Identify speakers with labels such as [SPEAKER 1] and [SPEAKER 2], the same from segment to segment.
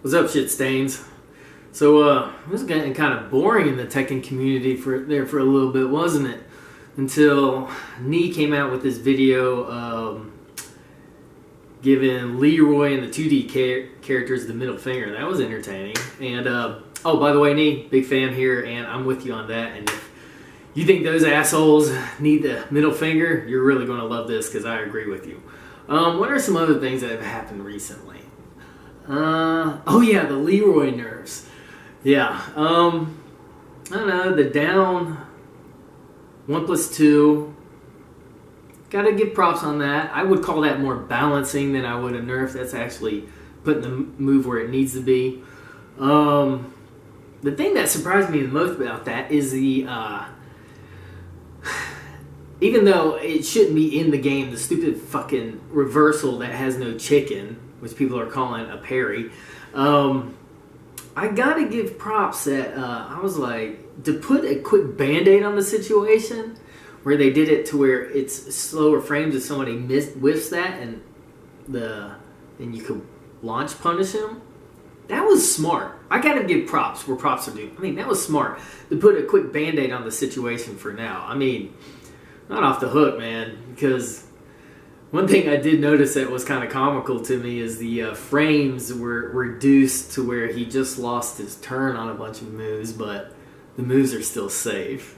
[SPEAKER 1] What's up, shit stains? So, it was getting kind of boring in the Tekken community for a little bit, wasn't it? Until Nee came out with this video giving Leroy and the 2D characters the middle finger. That was entertaining. And, oh, by the way, Nee, big fan here, and I'm with you on that. And if you think those assholes need the middle finger, you're really going to love this, because I agree with you. What are some other things that have happened recently? Oh yeah, the Leroy nerfs. Yeah, I don't know, the down 1+2. Gotta give props on that. I would call that more balancing than I would a nerf. That's actually putting the move where it needs to be. The thing that surprised me the most about that is the, even though it shouldn't be in the game, the stupid fucking reversal that has no chicken, which people are calling a parry. I gotta give props that I was like, to put a quick band-aid on the situation where they did it to where it's slower frames if somebody whiffs that and you could launch punish him. That was smart. I gotta give props where props are due. I mean, that was smart to put a quick band-aid on the situation for now. I mean, not off the hook, man, because one thing I did notice that was kind of comical to me is the frames were reduced to where he just lost his turn on a bunch of moves, but the moves are still safe.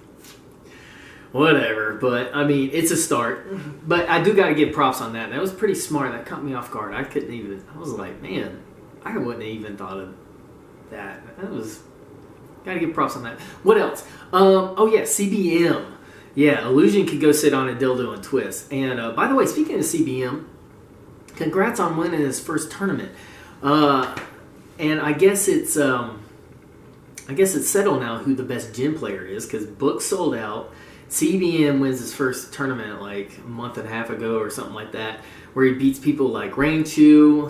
[SPEAKER 1] Whatever, but I mean, it's a start. But I do got to give props on that. That was pretty smart. That caught me off guard. I was like, man, I wouldn't have even thought of that. Got to give props on that. What else? Oh yeah, CBM. Yeah, Illusion could go sit on a dildo and twist. And by the way, speaking of CBM, congrats on winning his first tournament. And I guess it's settled now who the best gym player is, because Book sold out. CBM wins his first tournament like a month and a half ago or something like that, where he beats people like Rangchu,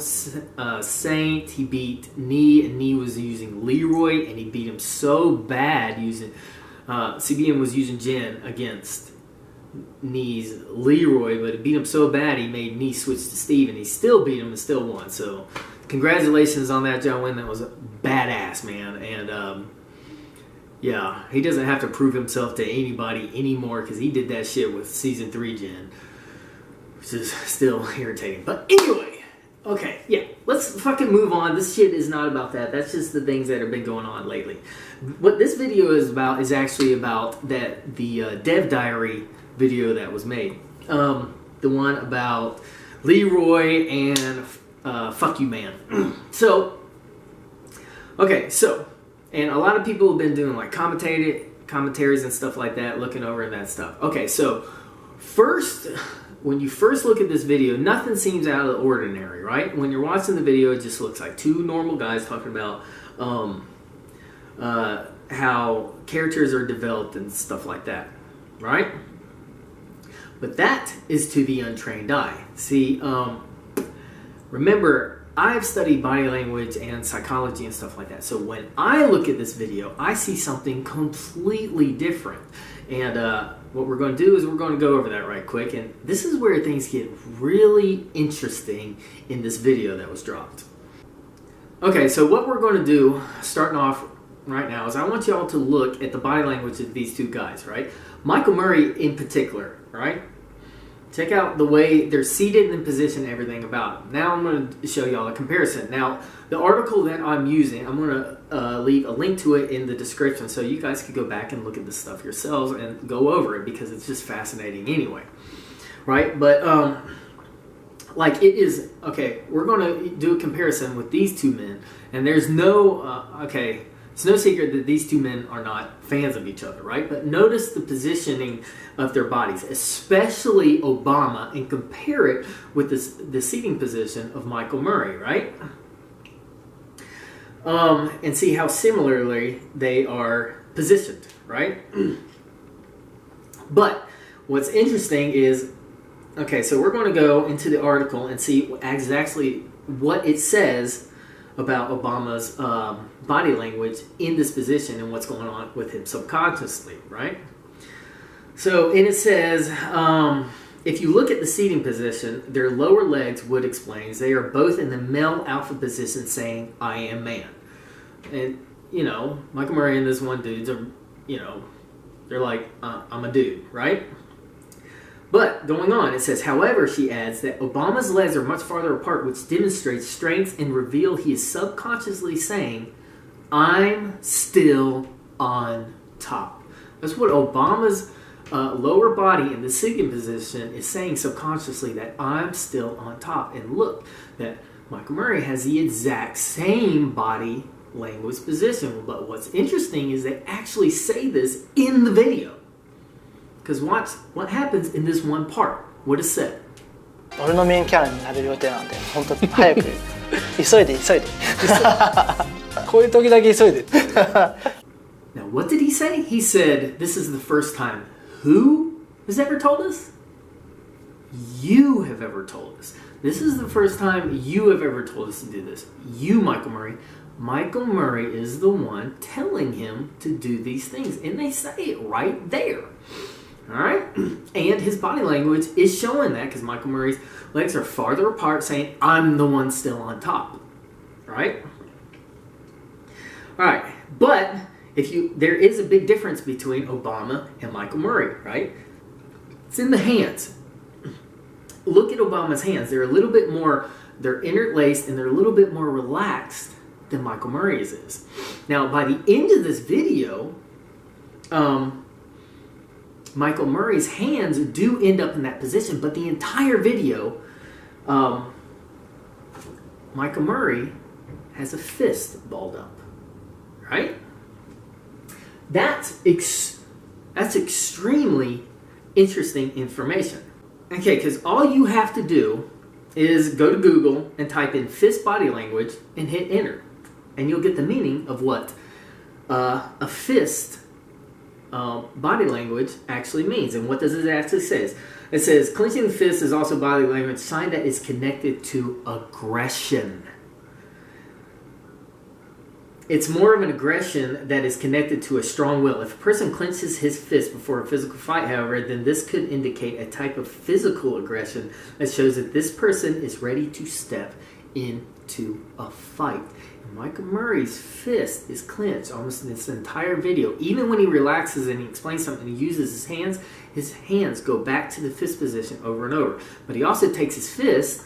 [SPEAKER 1] Saint. He beat Nee, and Nee was using Leroy, and he beat him so bad using. CBM was using Jin against Nee's Leroy, but it beat him so bad he made Nee switch to Steve, and he still beat him and still won. So, congratulations on that, John Wynn. That was badass, man. And, yeah, he doesn't have to prove himself to anybody anymore, because he did that shit with Season 3 Jin, which is still irritating. But anyway. Okay, yeah, let's fucking move on. This shit is not about that. That's just the things that have been going on lately. What this video is about is actually about the Dev Diary video that was made. The one about Leroy and Fuck You Man. So, okay, and a lot of people have been doing like commentaries and stuff like that, looking over that stuff. Okay, so when you first look at this video, nothing seems out of the ordinary, right? When you're watching the video, it just looks like two normal guys talking about how characters are developed and stuff like that, right? But that is to the untrained eye. See, remember, I've studied body language and psychology and stuff like that. So when I look at this video, I see something completely different. And what we're going to do is we're going to go over that right quick. And this is where things get really interesting in this video that was dropped. Okay, so what we're going to do, starting off right now, is I want y'all to look at the body language of these two guys, right? Michael Murray in particular, right? Check out the way they're seated and positioned, everything about them. Now I'm going to show y'all a comparison. Now, the article that I'm using, I'm going to leave a link to it in the description so you guys can go back and look at this stuff yourselves and go over it, because it's just fascinating anyway. Right? But, like, it is, okay, we're going to do a comparison with these two men, and there's no, it's no secret that these two men are not fans of each other, right? But notice the positioning of their bodies, especially Obama, and compare it with the seating position of Michael Murray, right? And see how similarly they are positioned, right? But what's interesting is, okay, so we're going to go into the article and see exactly what it says about Obama's body language in this position and what's going on with him subconsciously, right? So, and it says, if you look at the seating position, their lower legs, Wood explains, they are both in the male alpha position saying, I am man. And, you know, Michael Murray and this one dude's are, you know, they're like, I'm a dude, right? But going on, it says, however, she adds that Obama's legs are much farther apart, which demonstrates strength and reveal he is subconsciously saying, I'm still on top. That's what Obama's lower body in the sitting position is saying subconsciously, that I'm still on top. And look, that Michael Murray has the exact same body language position. But what's interesting is they actually say this in the video. Because watch what happens in this one part. What is said.
[SPEAKER 2] 俺のメインキャラになれる予定なんで、本当早く急いで。こういう時だけ急いで。
[SPEAKER 1] Now, what did he say? He said, this is the first time who has ever told us? You have ever told us. This is the first time you have ever told us to do this. You, Michael Murray. Michael Murray is the one telling him to do these things. And they say it right there. Alright? And his body language is showing that because Michael Murray's legs are farther apart saying, I'm the one still on top. Right? Alright. But there is a big difference between Obama and Michael Murray, right? It's in the hands. Look at Obama's hands. They're a little bit more, they're interlaced and they're a little bit more relaxed than Michael Murray's is. Now, by the end of this video, Michael Murray's hands do end up in that position, but the entire video, Michael Murray has a fist balled up, right? That's extremely interesting information. Okay, because all you have to do is go to Google and type in fist body language and hit enter. And you'll get the meaning of what a fist body language actually means. And what does it actually say? It says, clenching the fist is also body language, sign that is connected to aggression. It's more of an aggression that is connected to a strong will. If a person clenches his fist before a physical fight, however, then this could indicate a type of physical aggression that shows that this person is ready to step into a fight. And Michael Murray's fist is clenched almost in this entire video. Even when he relaxes and he explains something, he uses his hands go back to the fist position over and over. But he also takes his fist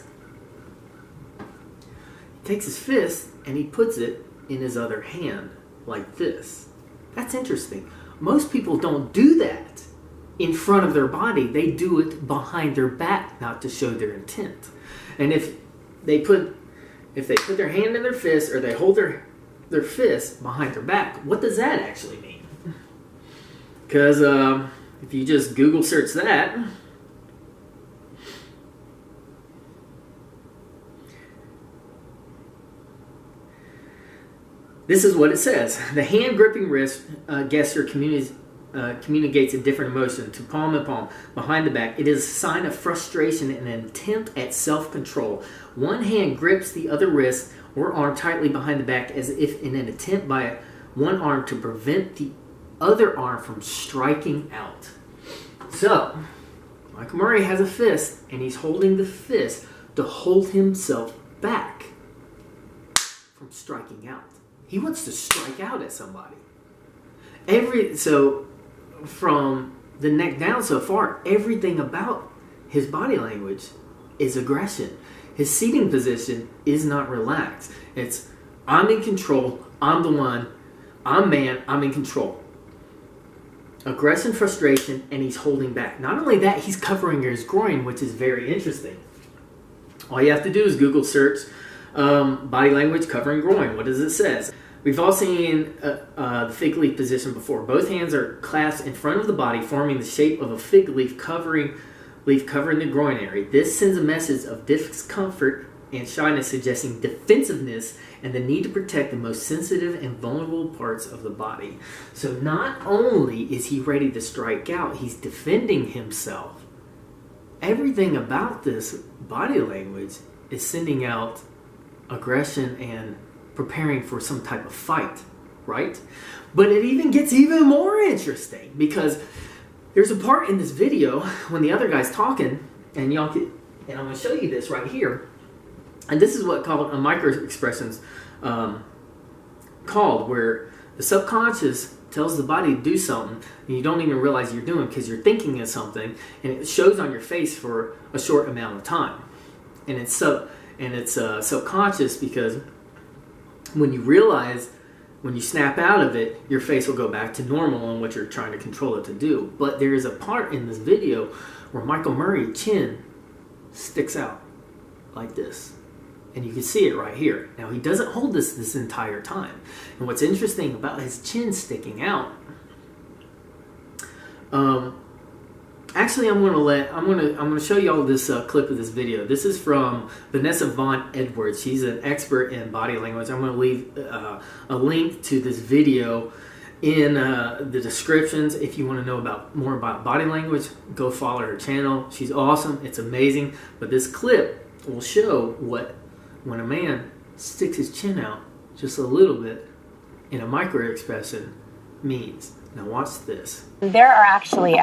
[SPEAKER 1] and he puts it in his other hand like this. That's interesting. Most people don't do that in front of their body. They do it behind their back, not to show their intent. And if they put their hand in their fist, or they hold their fist behind their back, what does that actually mean? Because if you just Google search that, this is what it says. The hand gripping wrist gesture communicates a different emotion to palm and palm behind the back. It is a sign of frustration and an attempt at self-control. One hand grips the other wrist or arm tightly behind the back as if in an attempt by one arm to prevent the other arm from striking out. So, Michael Murray has a fist and he's holding the fist to hold himself back from striking out. He wants to strike out at somebody. So from the neck down so far, everything about his body language is aggression. His seating position is not relaxed. It's, I'm in control, I'm the one, I'm man, I'm in control. Aggression, frustration, and he's holding back. Not only that, he's covering his groin, which is very interesting. All you have to do is Google search body language covering groin. What does it say? We've all seen the fig leaf position before. Both hands are clasped in front of the body, forming the shape of a fig leaf covering the groin area. This sends a message of discomfort and shyness, suggesting defensiveness and the need to protect the most sensitive and vulnerable parts of the body. So not only is he ready to strike out, he's defending himself. Everything about this body language is sending out aggression and preparing for some type of fight, right? But it even gets even more interesting because there's a part in this video when the other guy's talking and y'all can, and I'm going to show you this right here. And this is what called a micro expressions called, where the subconscious tells the body to do something and you don't even realize you're doing because you're thinking of something, and it shows on your face for a short amount of time. And it's subconscious because when you realize, when you snap out of it, your face will go back to normal on what you're trying to control it to do. But there is a part in this video where Michael Murray's chin sticks out like this. And you can see it right here. Now, he doesn't hold this entire time. And what's interesting about his chin sticking out, actually, I'm gonna show you all this clip of this video. This is from Vanessa Van Edwards. She's an expert in body language. I'm gonna leave a link to this video in the descriptions. If you want to know more about body language, go follow her channel. She's awesome. It's amazing. But this clip will show what, when a man sticks his chin out just a little bit in a micro expression, means. Now watch this.
[SPEAKER 3] There are actually,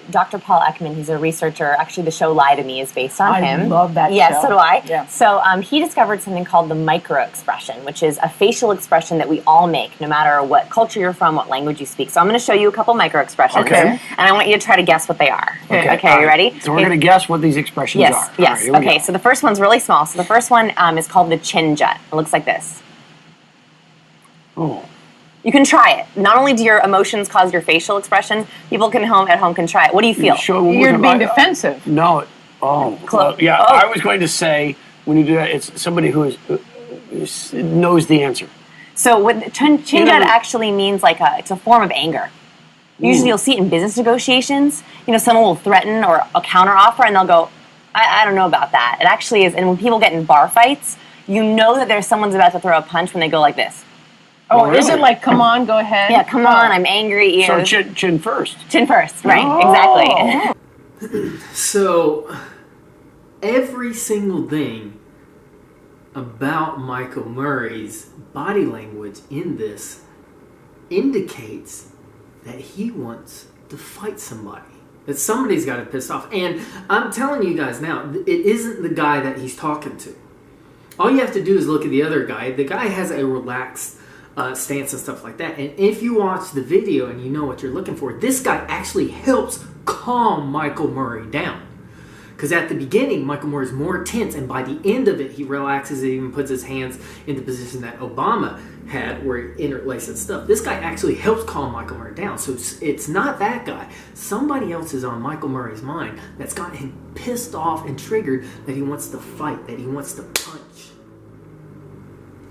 [SPEAKER 3] Dr. Paul Ekman, he's a researcher. Actually, the show Lie to Me is based on him.
[SPEAKER 4] I love that show.
[SPEAKER 3] Yes, so do I.
[SPEAKER 4] Yeah.
[SPEAKER 3] So he discovered something called the micro expression, which is a facial expression that we all make, no matter what culture you're from, what language you speak. So I'm going to show you a couple micro expressions.
[SPEAKER 4] Okay.
[SPEAKER 3] And I want you to try to guess what they are.
[SPEAKER 4] Okay,
[SPEAKER 3] Are you ready?
[SPEAKER 4] So we're going to guess what these expressions
[SPEAKER 3] Yes,
[SPEAKER 4] are.
[SPEAKER 3] yes.
[SPEAKER 4] All right, here we
[SPEAKER 3] Okay,
[SPEAKER 4] go.
[SPEAKER 3] so the first one's really small. So the first one is called the chin jut. It looks like this.
[SPEAKER 4] Oh.
[SPEAKER 3] You can try it. Not only do your emotions cause your facial expressions, people at home can try it. What do you feel?
[SPEAKER 4] You're
[SPEAKER 2] being defensive.
[SPEAKER 4] No. Oh. Yeah, I was going to say, when you do that, it's somebody who knows the answer.
[SPEAKER 3] So what chin jut actually means, it's a form of anger. Usually you'll see it in business negotiations. Someone will threaten or a counteroffer, and they'll go, I don't know about that. It actually is. And when people get in bar fights, you know that someone's about to throw a punch when they go like this.
[SPEAKER 2] Oh,
[SPEAKER 4] really?
[SPEAKER 2] is it like, come on, go ahead?
[SPEAKER 3] Yeah, come on, I'm angry.
[SPEAKER 4] So chin first.
[SPEAKER 3] Chin first, right, exactly.
[SPEAKER 1] So, every single thing about Michael Murray's body language in this indicates that he wants to fight somebody. That somebody's got him pissed off. And I'm telling you guys now, it isn't the guy that he's talking to. All you have to do is look at the other guy. The guy has a relaxed stance and stuff like that. And if you watch the video and you know what you're looking for, this guy actually helps calm Michael Murray down. Because at the beginning, Michael Murray is more tense, and by the end of it, he relaxes and even puts his hands in the position that Obama had, where he interlaces stuff. This guy actually helps calm Michael Murray down. So it's not that guy. Somebody else is on Michael Murray's mind that's got him pissed off and triggered, that he wants to fight, that he wants to punch.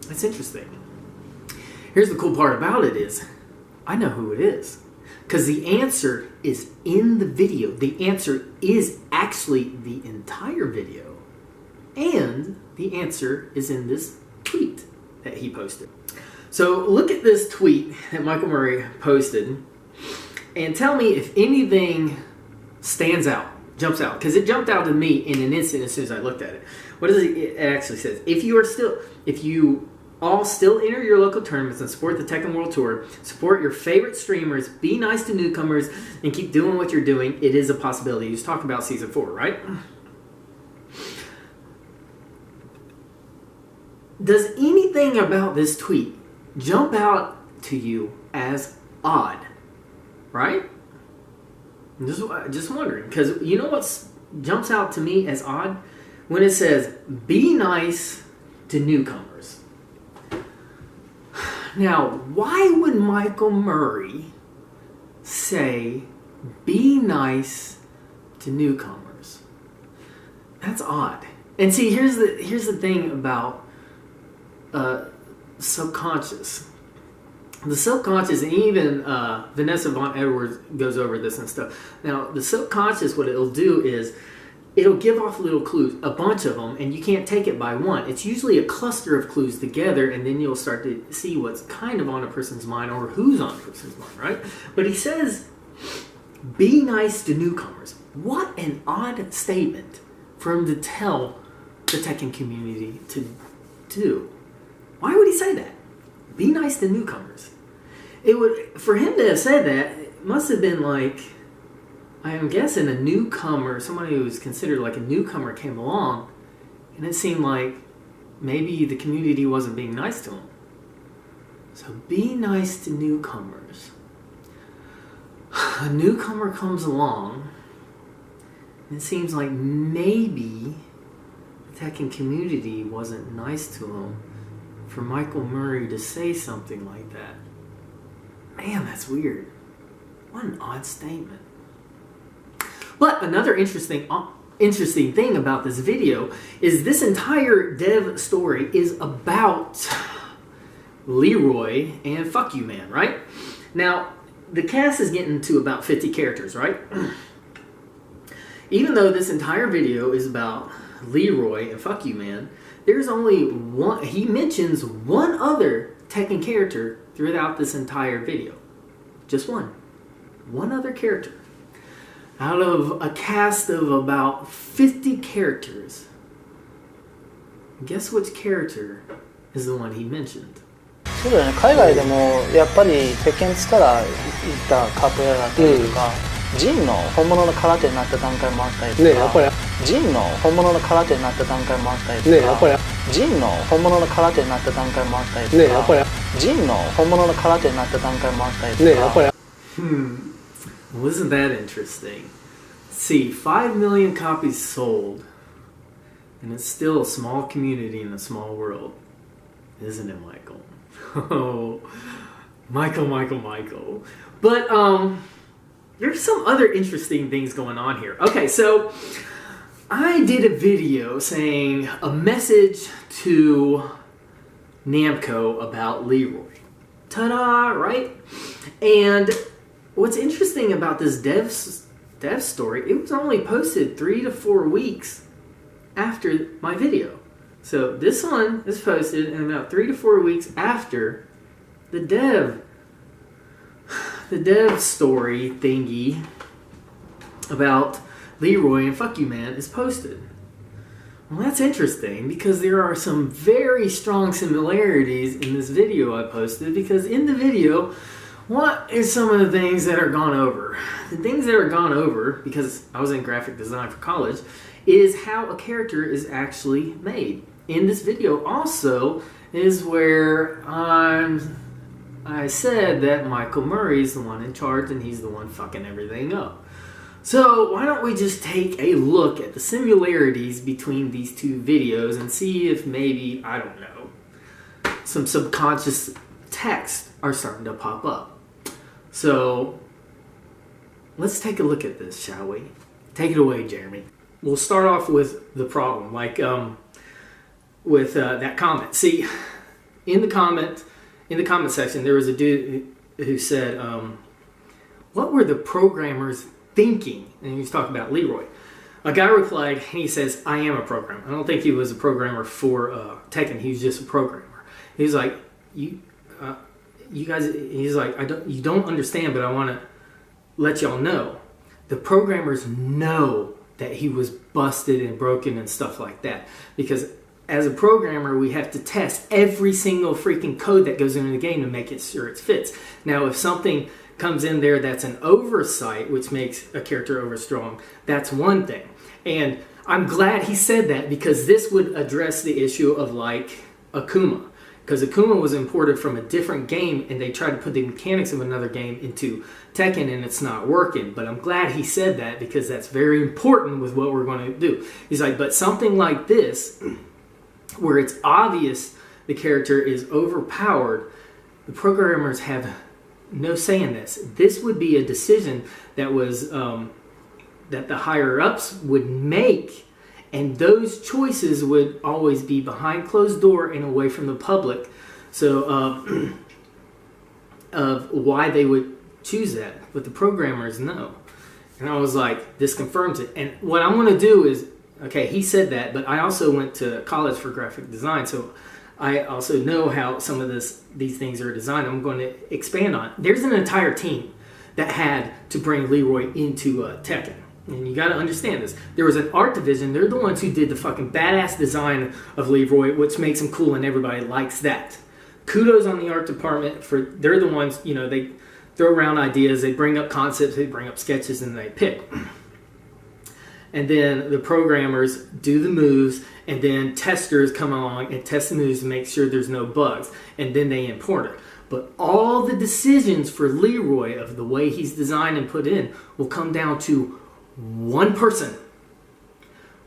[SPEAKER 1] That's interesting. Here's the cool part about it is, I know who it is. Because the answer is in the video. The answer is actually the entire video. And the answer is in this tweet that he posted. So look at this tweet that Michael Murray posted and tell me if anything stands out, jumps out. Because it jumped out to me in an instant as soon as I looked at it. What does it actually says? If you all still enter your local tournaments and support the Tekken World Tour, support your favorite streamers, be nice to newcomers, and keep doing what you're doing, it is a possibility. He's talking about Season 4, right? Does anything about this tweet jump out to you as odd? Right? I'm just wondering, because you know what jumps out to me as odd? When it says, be nice to newcomers. Now, why would Michael Murray say, be nice to newcomers? That's odd. And see, here's the thing about subconscious. The subconscious, and even Vanessa Van Edwards goes over this and stuff. Now, the subconscious, what it'll do is, it'll give off little clues, a bunch of them, and you can't take it by one. It's usually a cluster of clues together, and then you'll start to see what's kind of on a person's mind or who's on a person's mind, right? But he says, be nice to newcomers. What an odd statement for him to tell the Tekken community to do. Why would he say that? Be nice to newcomers. For him to have said that, it must have been like, I'm guessing a newcomer, somebody who was considered like a newcomer, came along, and it seemed like maybe the community wasn't being nice to him. So be nice to newcomers. A newcomer comes along, and it seems like maybe the Tekken community wasn't nice to him for Michael Murray to say something like that. Man, that's weird. What an odd statement. But another interesting thing about this video is this entire dev story is about Leroy and Fuck You Man, right? Now, the cast is getting to about 50 characters, right? Even though this entire video is about Leroy and Fuck You Man, there's only one. He mentions one other Tekken character throughout this entire video. Just one. One other character. Out of a cast of about 50 characters, guess which character is the one he mentioned?
[SPEAKER 2] そうだよね、海外でもやっぱり鉄拳っつったらいったカポエラだったりとか、ジンの本物の空手になった段階もあったりとか、ね、やっぱりジンの本物の空手になった段階もあったりとか、ね、やっぱりジンの本物の空手になった段階もあったりとか、ね、やっぱりジンの本物の空手になった段階もあったりとか、ね、やっぱり
[SPEAKER 1] Wasn't that interesting? See, 5 million copies sold, and it's still a small community in a small world, isn't it, Michael? Oh, Michael. But there's some other interesting things going on here. Okay, so I did a video saying a message to Namco about Leroy. Ta-da, right? And what's interesting about this dev story, it was only posted 3 to 4 weeks after my video. So this one is posted in about 3 to 4 weeks after the dev story thingy about Leroy and Fuck You Man is posted. Well, that's interesting because there are some very strong similarities in this video I posted, because in the video, what is some of the things that are gone over? The things that are gone over, because I was in graphic design for college, is how a character is actually made. In this video also is where I said that Michael Murray's the one in charge and he's the one fucking everything up. So why don't we just take a look at the similarities between these two videos and see if maybe, I don't know, some subconscious texts are starting to pop up. So let's take a look at this, shall we? Take it away, Jeremy. We'll start off with the problem, like with that comment. See, in the comment section, there was a dude who said, "What were the programmers thinking?" And he was talking about Leroy. A guy replied, and he says, "I am a programmer." I don't think he was a programmer for Tekken. He was just a programmer. He's like, you guys. He's like, you don't understand, but I want to let y'all know. The programmers know that he was busted and broken and stuff like that, because as a programmer, we have to test every single freaking code that goes into the game to make sure it fits. Now, if something comes in there that's an oversight, which makes a character overstrong, that's one thing. And I'm glad he said that, because this would address the issue of like Akuma. Because Akuma was imported from a different game and they tried to put the mechanics of another game into Tekken and it's not working. But I'm glad he said that, because that's very important with what we're going to do. He's like, but something like this, where it's obvious the character is overpowered, the programmers have no say in this. This would be a decision that was that the higher ups would make, and those choices would always be behind closed door and away from the public. So of why they would choose that, but the programmers know. And I was like, this confirms it. And what I want to do is, okay, he said that, but I also went to college for graphic design, so I also know how some of these things are designed. I'm going to expand on it. There's an entire team that had to bring Leroy into Tekken. And you got to understand this. There was an art division. They're the ones who did the fucking badass design of Leroy, which makes him cool and everybody likes that. Kudos on the art department they're the ones, you know, throw around ideas, they bring up concepts, they bring up sketches, and they pick. And then the programmers do the moves, and then testers come along and test the moves to make sure there's no bugs, and then they import it. But all the decisions for Leroy of the way he's designed and put in will come down to one person.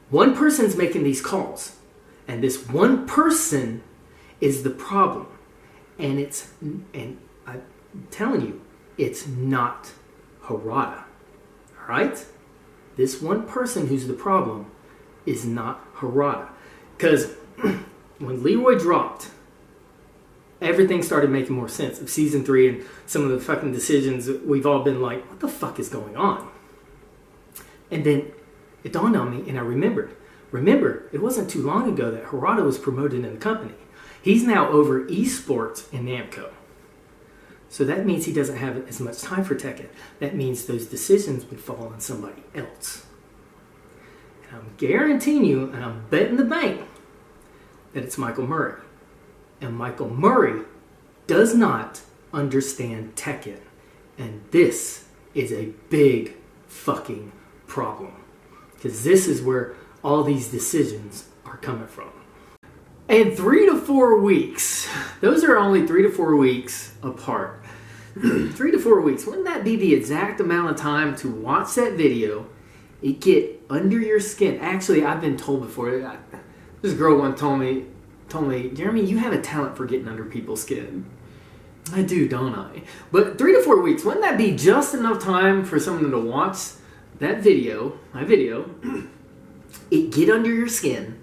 [SPEAKER 1] One person's making these calls, and this one person is the problem. And I'm telling you, it's not Harada. All right? This one person who's the problem is not Harada. Because when Leroy dropped, everything started making more sense of season 3 and some of the fucking decisions we've all been like, what the fuck is going on? And then it dawned on me and I remembered. Remember, it wasn't too long ago that Harada was promoted in the company. He's now over esports in Namco. So that means he doesn't have as much time for Tekken. That means those decisions would fall on somebody else. And I'm guaranteeing you, and I'm betting the bank, that it's Michael Murray. And Michael Murray does not understand Tekken. And this is a big fucking problem. Because this is where all these decisions are coming from. And 3 to 4 weeks, those are only 3 to 4 weeks apart. 3 to 4 weeks, wouldn't that be the exact amount of time to watch that video, it get under your skin? Actually, I've been told before, this girl once told me, Jeremy, you have a talent for getting under people's skin. I do, don't I? But 3 to 4 weeks, wouldn't that be just enough time for someone to watch that video, my video, it get under your skin,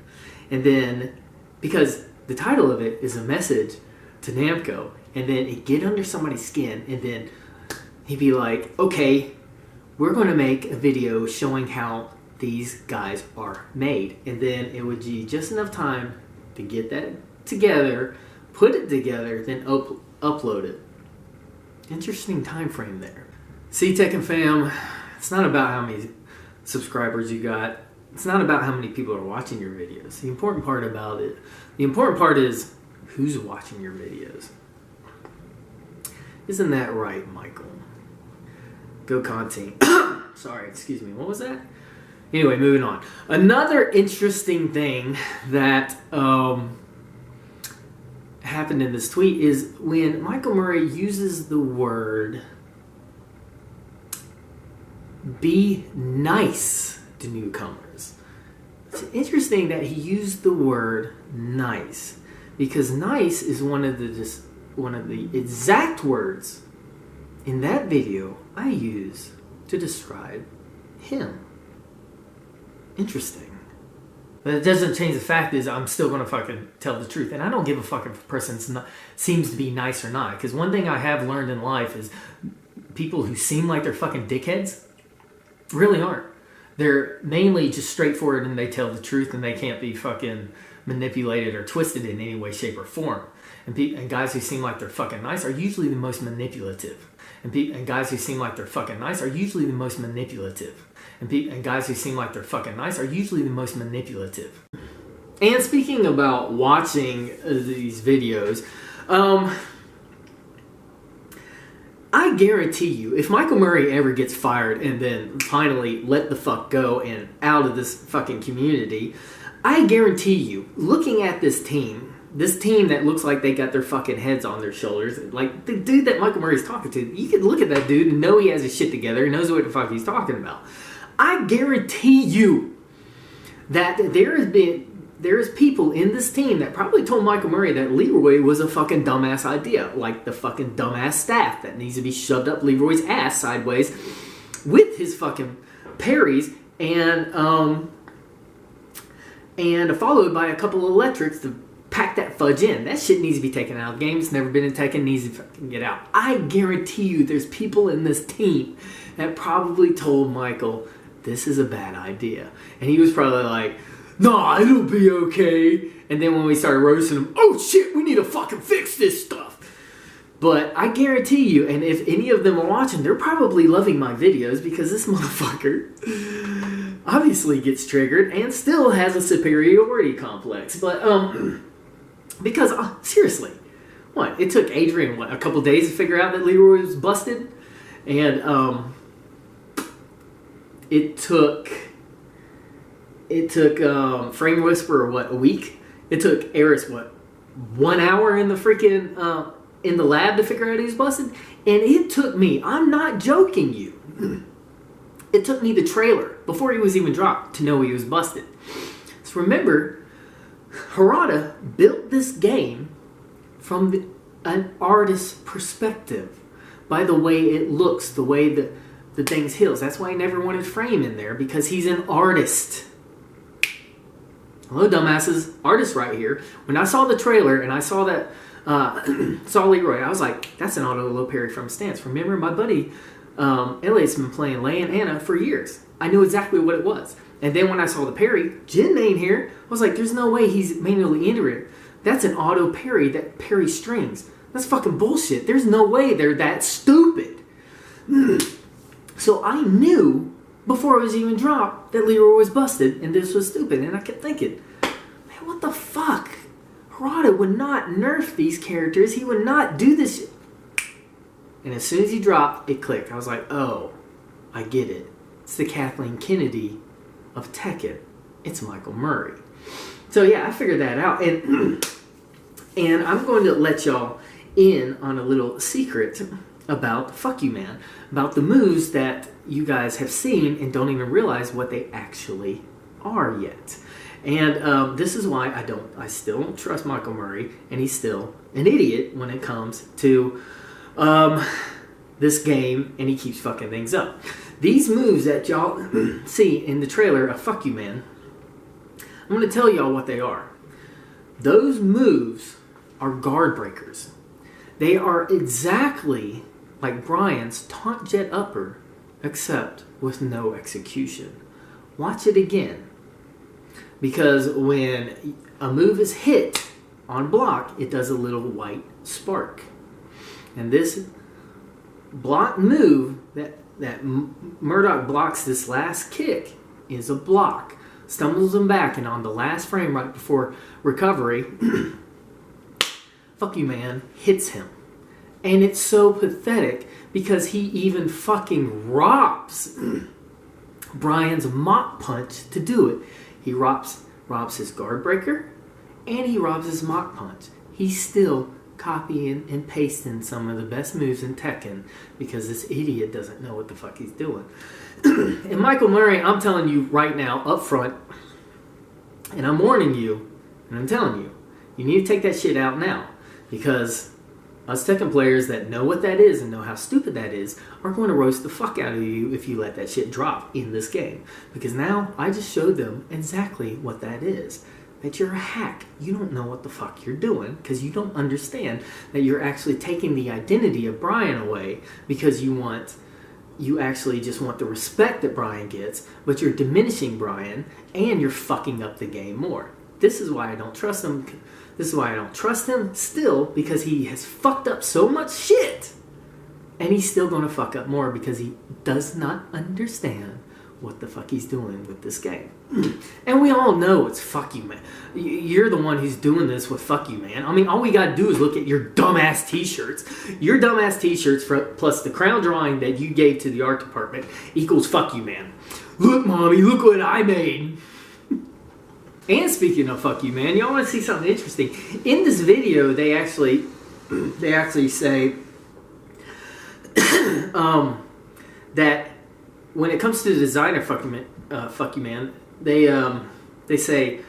[SPEAKER 1] and then, because the title of it is a message to Namco, and then it get under somebody's skin, and then he'd be like, okay, we're going to make a video showing how these guys are made. And then it would be just enough time to get that together, put it together, then upload it. Interesting time frame there. See, Tekken fam, it's not about how many subscribers you got. It's not about how many people are watching your videos. The important part about it, the important part is who's watching your videos. Isn't that right, Michael? Go content. Sorry, excuse me. What was that? Anyway, moving on. Another interesting thing that happened in this tweet is when Michael Murray uses the word be nice to newcomers. It's interesting that he used the word nice, because nice is one of the exact words in that video I use to describe him. Interesting. But it doesn't change the fact is I'm still going to fucking tell the truth. And I don't give a fuck if a person seems to be nice or not. Because one thing I have learned in life is people who seem like they're fucking dickheads really aren't. They're mainly just straightforward and they tell the truth and they can't be fucking manipulated or twisted in any way, shape, or form. And guys who seem like they're fucking nice are usually the most manipulative. And guys who seem like they're fucking nice are usually the most manipulative. And guys who seem like they're fucking nice are usually the most manipulative. And speaking about watching these videos, I guarantee you, if Michael Murray ever gets fired and then finally let the fuck go and out of this fucking community, I guarantee you, looking at this team that looks like they got their fucking heads on their shoulders, like the dude that Michael Murray's talking to, you could look at that dude and know he has his shit together, he knows what the fuck he's talking about. I guarantee you that there's people in this team that probably told Michael Murray that Leroy was a fucking dumbass idea, like the fucking dumbass staff that needs to be shoved up Leroy's ass sideways with his fucking parries and followed by a couple of electrics to pack that fudge in. That shit needs to be taken out of the game. It's never been in Tekken, needs to fucking get out. I guarantee you there's people in this team that probably told Michael this is a bad idea. And he was probably like, nah, it'll be okay. And then when we started roasting him, oh shit, we need to fucking fix this stuff. But I guarantee you, and if any of them are watching, they're probably loving my videos because this motherfucker obviously gets triggered and still has a superiority complex. But, because, seriously, what? It took Adrian, a couple days to figure out that Leroy was busted? And it took Frame Whisperer what, a week? It took Eris what, 1 hour in the freaking in the lab to figure out he was busted? And it took me, I'm not joking you, it took me the trailer before he was even dropped to know he was busted. So remember, Harada built this game from an artist's perspective, by the way it looks, the way that the things heals. That's why I never wanted Frame in there, because he's an artist. Hello, dumbasses. Artist right here. When I saw the trailer and I saw that, saw Leroy, I was like, that's an auto low parry from stance. Remember, my buddy Elliot's been playing Lei and Anna for years. I knew exactly what it was. And then when I saw the parry, Jin ain't here. I was like, there's no way he's manually entering it. That's an auto parry that parry strings. That's fucking bullshit. There's no way they're that stupid. So I knew before it was even dropped that Leroy was busted and this was stupid. And I kept thinking, man, what the fuck? Harada would not nerf these characters. He would not do this shit. And as soon as he dropped, it clicked. I was like, oh, I get it. It's the Kathleen Kennedy of Tekken. It's Michael Murray. So yeah, I figured that out. And I'm going to let y'all in on a little secret about Fuck You Man. About the moves that you guys have seen and don't even realize what they actually are yet. And this is why I still don't trust Michael Murray, and he's still an idiot when it comes to this game, and he keeps fucking things up. These moves that y'all see in the trailer of Fuck You Man, I'm going to tell y'all what they are. Those moves are guard breakers. They are exactly like Bryan's taunt jet upper, except with no execution. Watch it again. Because when a move is hit on block, it does a little white spark. And this block move that Murdoch blocks this last kick is a block. Stumbles him back, and on the last frame right before recovery, Fuck You Man hits him. And it's so pathetic because he even fucking robs Bryan's mock punch to do it. He robs his guard breaker, and he robs his mock punch. He's still copying and pasting some of the best moves in Tekken because this idiot doesn't know what the fuck he's doing. And Michael Murray, I'm telling you right now, up front, and I'm warning you, and I'm telling you, you need to take that shit out now. Because us Tekken players that know what that is and know how stupid that is are going to roast the fuck out of you if you let that shit drop in this game. Because now I just showed them exactly what that is. That you're a hack. You don't know what the fuck you're doing because you don't understand that you're actually taking the identity of Bryan away because you actually just want the respect that Bryan gets, but you're diminishing Bryan and you're fucking up the game more. This is why I don't trust him. This is why I don't trust him still, because he has fucked up so much shit. And he's still going to fuck up more because he does not understand what the fuck he's doing with this game. And we all know it's Fuck You Man. You're the one who's doing this with Fuck You Man. I mean, all we got to do is look at your dumbass t-shirts. Your dumbass t-shirts plus the crown drawing that you gave to the art department equals Fuck You Man. Look, mommy, look what I made. And speaking of Fuck You Man, y'all want to see something interesting? In this video, they actually say that when it comes to the designer Fuck You Man, they say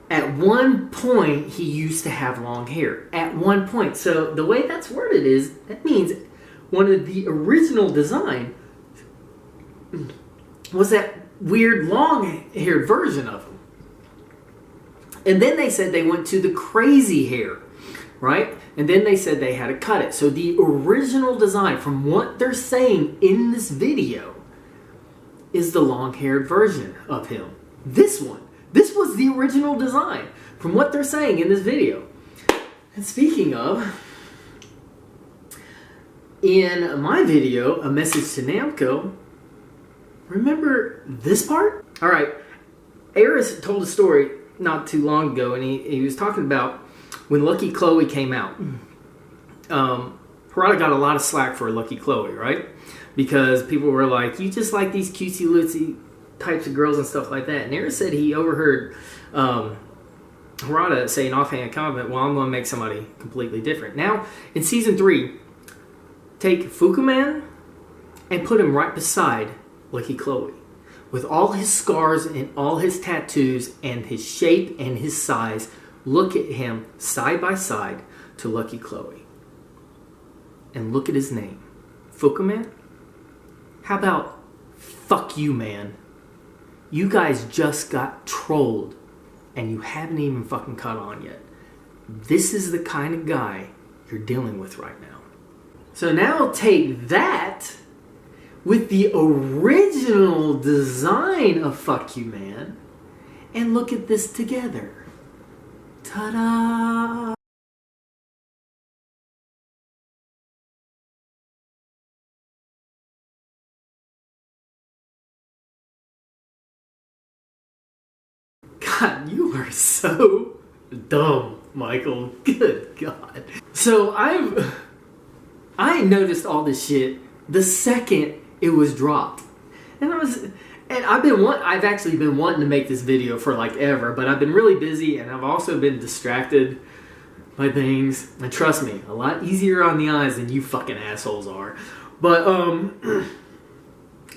[SPEAKER 1] at one point he used to have long hair. At one point. So the way that's worded is, that means one of the original design was that weird long-haired version of him. And then they said they went to the crazy hair, right? And then they said they had to cut it. So the original design, from what they're saying in this video, is the long-haired version of him. This one. This was the original design, from what they're saying in this video. And speaking of, in my video, A Message to Namco, remember this part? All right, Eris told a story not too long ago, and he was talking about when Lucky Chloe came out. Harada got a lot of slack for Lucky Chloe, right? Because people were like, you just like these cutesy-lootsy types of girls and stuff like that. And Nero said he overheard Harada say an offhand comment, well, I'm going to make somebody completely different. Now, in Season 3, take Fahkumram and put him right beside Lucky Chloe. With all his scars and all his tattoos and his shape and his size, look at him side by side to Lucky Chloe. And look at his name. Fahkumram? How about fuck you, man? You guys just got trolled and you haven't even fucking caught on yet. This is the kind of guy you're dealing with right now. So now take that with the original design of Fuck You Man and look at this together. Ta-da! God, you are so dumb, Michael. Good God. So I noticed all this shit the second it was dropped. I've actually been wanting to make this video for like ever, but I've been really busy and I've also been distracted by things. And trust me, a lot easier on the eyes than you fucking assholes are. But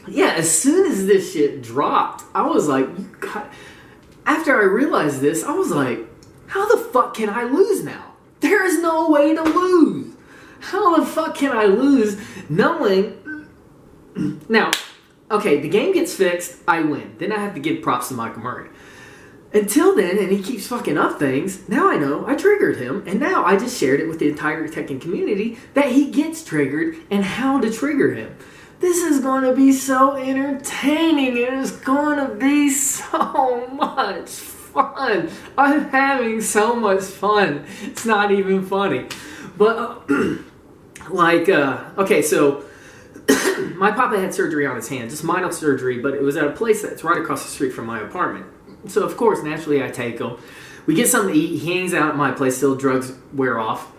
[SPEAKER 1] yeah, as soon as this shit dropped, I was like, after I realized this, I was like, how the fuck can I lose now? There is no way to lose. How the fuck can I lose knowing... Now, okay, the game gets fixed, I win. Then I have to give props to Michael Murray. Until then, and he keeps fucking up things, now I know I triggered him, and now I just shared it with the entire Tekken community that he gets triggered and how to trigger him. This is going to be so entertaining. It is going to be so much fun. I'm having so much fun. It's not even funny. But, okay, so my papa had surgery on his hand, just minor surgery, but it was at a place that's right across the street from my apartment. So, of course, naturally, I take him. We get something to eat. He hangs out at my place till drugs wear off,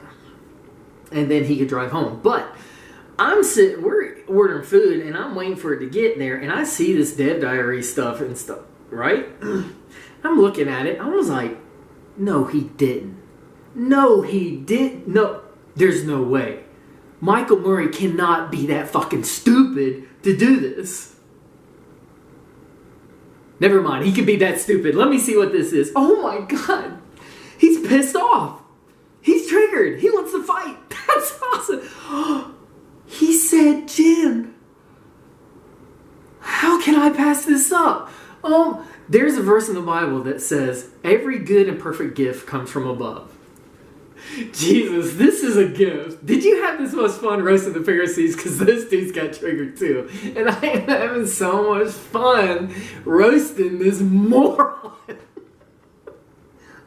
[SPEAKER 1] and then he could drive home. But we're ordering food, and I'm waiting for it to get there, and I see this Dev Diary stuff and stuff, right? I'm looking at it. I was like, no, he didn't. No, he didn't. No, there's no way. Michael Murray cannot be that fucking stupid to do this. Never mind, he could be that stupid. Let me see what this is. Oh my God. He's pissed off. He's triggered. He wants to fight. That's awesome. He said, Jim, how can I pass this up? There's a verse in the Bible that says, every good and perfect gift comes from above. Jesus, this is a gift. Did you have this much fun roasting the Pharisees? Because those dudes got triggered too. And I am having so much fun roasting this moron.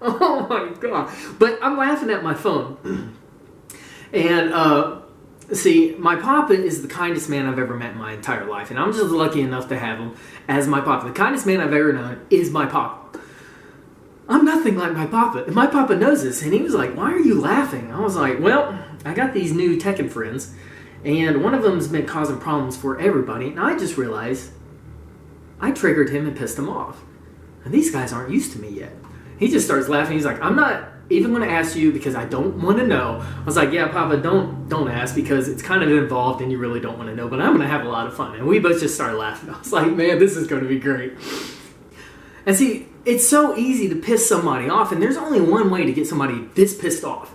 [SPEAKER 1] Oh my God. But I'm laughing at my phone. And, see, my papa is the kindest man I've ever met in my entire life. And I'm just lucky enough to have him as my papa. The kindest man I've ever known is my papa. I'm nothing like my papa. And my papa knows this. And he was like, why are you laughing? I was like, well, I got these new Tekken friends. And one of them's been causing problems for everybody. And I just realized I triggered him and pissed him off. And these guys aren't used to me yet. He just starts laughing. He's like, I'm not even going to ask you because I don't want to know. I was like, yeah, Papa, don't ask because it's kind of involved and you really don't want to know. But I'm going to have a lot of fun. And we both just started laughing. I was like, man, this is going to be great. And see, it's so easy to piss somebody off. And there's only one way to get somebody this pissed off.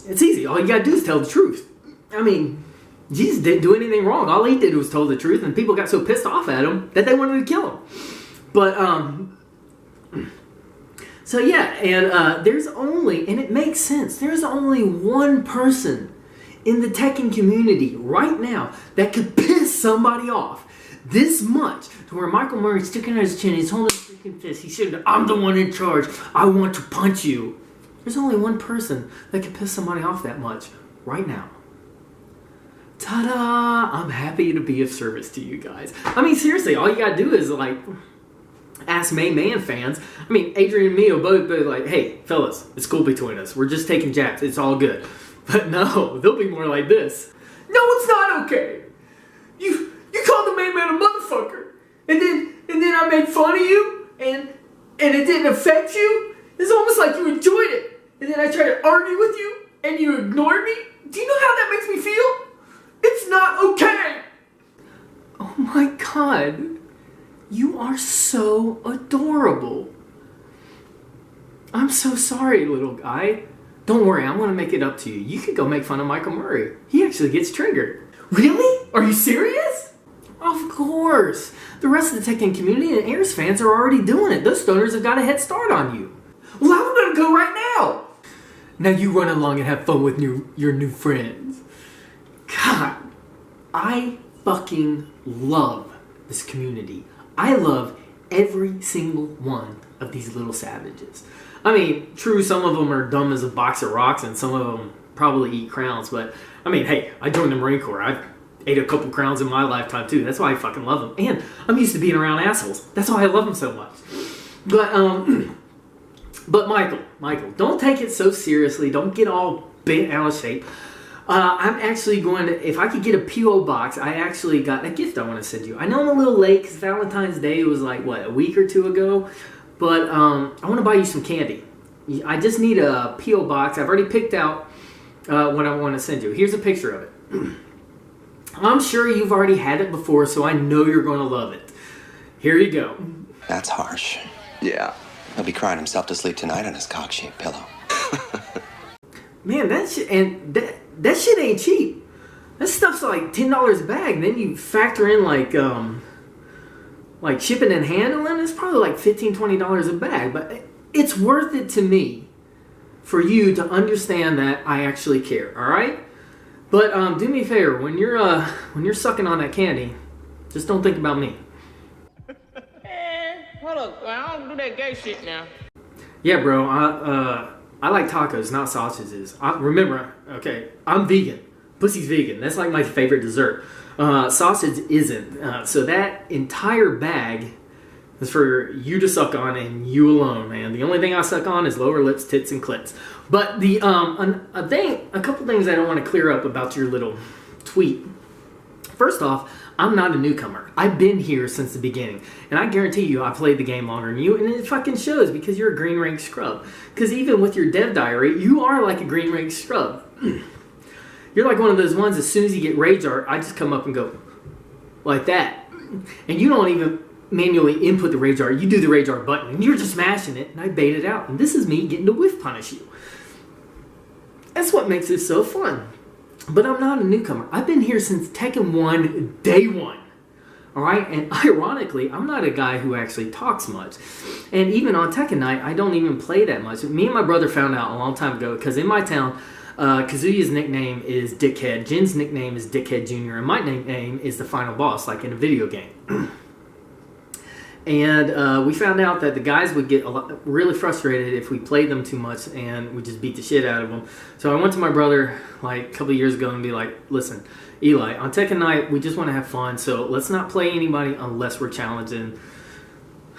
[SPEAKER 1] It's easy. All you got to do is tell the truth. I mean, Jesus didn't do anything wrong. All he did was tell the truth. And people got so pissed off at him that they wanted to kill him. But, so yeah, and there's only, and it makes sense, there's only one person in the Tekken community right now that could piss somebody off this much to where Michael Murray's sticking out his chin, he's holding his freaking fist, he's saying, I'm the one in charge, I want to punch you. There's only one person that can piss somebody off that much right now. Ta-da! I'm happy to be of service to you guys. I mean, seriously, all you gotta do is like... ask main man fans. I mean, Adrian and me will both be like, hey, fellas, it's cool between us. We're just taking jabs. It's all good. But no, they'll be more like this. No, it's not okay. You called the main man a motherfucker, and then I made fun of you, and it didn't affect you. It's almost like you enjoyed it, and then I tried to argue with you, and you ignored me. Do you know how that makes me feel? It's not okay. Oh my God, you are so adorable. I'm so sorry, little guy. Don't worry, I'm going to make it up to you. You could go make fun of Michael Murray. He actually gets triggered. Really? Are you serious? Of course. The rest of the Tekken community and Airs fans are already doing it. Those stoners have got a head start on you. Well, I'm going to go right now. Now you run along and have fun with your new friends. God, I fucking love this community. I love every single one of these little savages. I mean, true, some of them are dumb as a box of rocks and some of them probably eat crowns, but I mean, hey, I joined the Marine Corps. I've ate a couple crowns in my lifetime too. That's why I fucking love them. And I'm used to being around assholes. That's why I love them so much. But Michael, don't take it so seriously. Don't get all bent out of shape. I'm actually going to, if I could get a P.O. box, I actually got a gift I want to send you. I know I'm a little late because Valentine's Day was like, what, a week or two ago? But I want to buy you some candy. I just need a P.O. box. I've already picked out what I want to send you. Here's a picture of it. I'm sure you've already had it before, so I know you're going to love it. Here you go.
[SPEAKER 5] That's harsh.
[SPEAKER 6] Yeah.
[SPEAKER 5] He'll be crying himself to sleep tonight on his cock-shaped pillow.
[SPEAKER 1] Man, that shit ain't cheap. That stuff's like $10 a bag. Then you factor in like shipping and handling. It's probably like $15, $20 a bag. But it's worth it to me for you to understand that I actually care. All right. But do me a favor, when you're sucking on that candy, just don't think about me.
[SPEAKER 7] Hold up, I don't do that gay shit now.
[SPEAKER 1] Yeah, bro. I like tacos, not sausages. Remember, okay, I'm vegan. Pussy's vegan. That's like my favorite dessert. Sausage isn't. So that entire bag is for you to suck on and you alone, man. The only thing I suck on is lower lips, tits, and clits. But a couple things I don't want to clear up about your little tweet. First off, I'm not a newcomer. I've been here since the beginning. And I guarantee you I played the game longer than you, and it fucking shows because you're a green rank scrub. Because even with your dev diary, you are like a green rank scrub. You're like one of those ones, as soon as you get rage art, I just come up and go like that. And you don't even manually input the rage art. You do the rage art button, and you're just smashing it, and I bait it out. And this is me getting to whiff punish you. That's what makes this so fun. But I'm not a newcomer. I've been here since Tekken 1, day one. Alright? And ironically, I'm not a guy who actually talks much. And even on Tekken night, I don't even play that much. Me and my brother found out a long time ago, because in my town, Kazuya's nickname is Dickhead, Jin's nickname is Dickhead Jr., and my nickname is the final boss, like in a video game. And we found out that the guys would get really frustrated if we played them too much and we just beat the shit out of them. So I went to my brother like a couple of years ago and be like, listen, Eli, on Tekken night, we just want to have fun, so let's not play anybody unless we're challenging.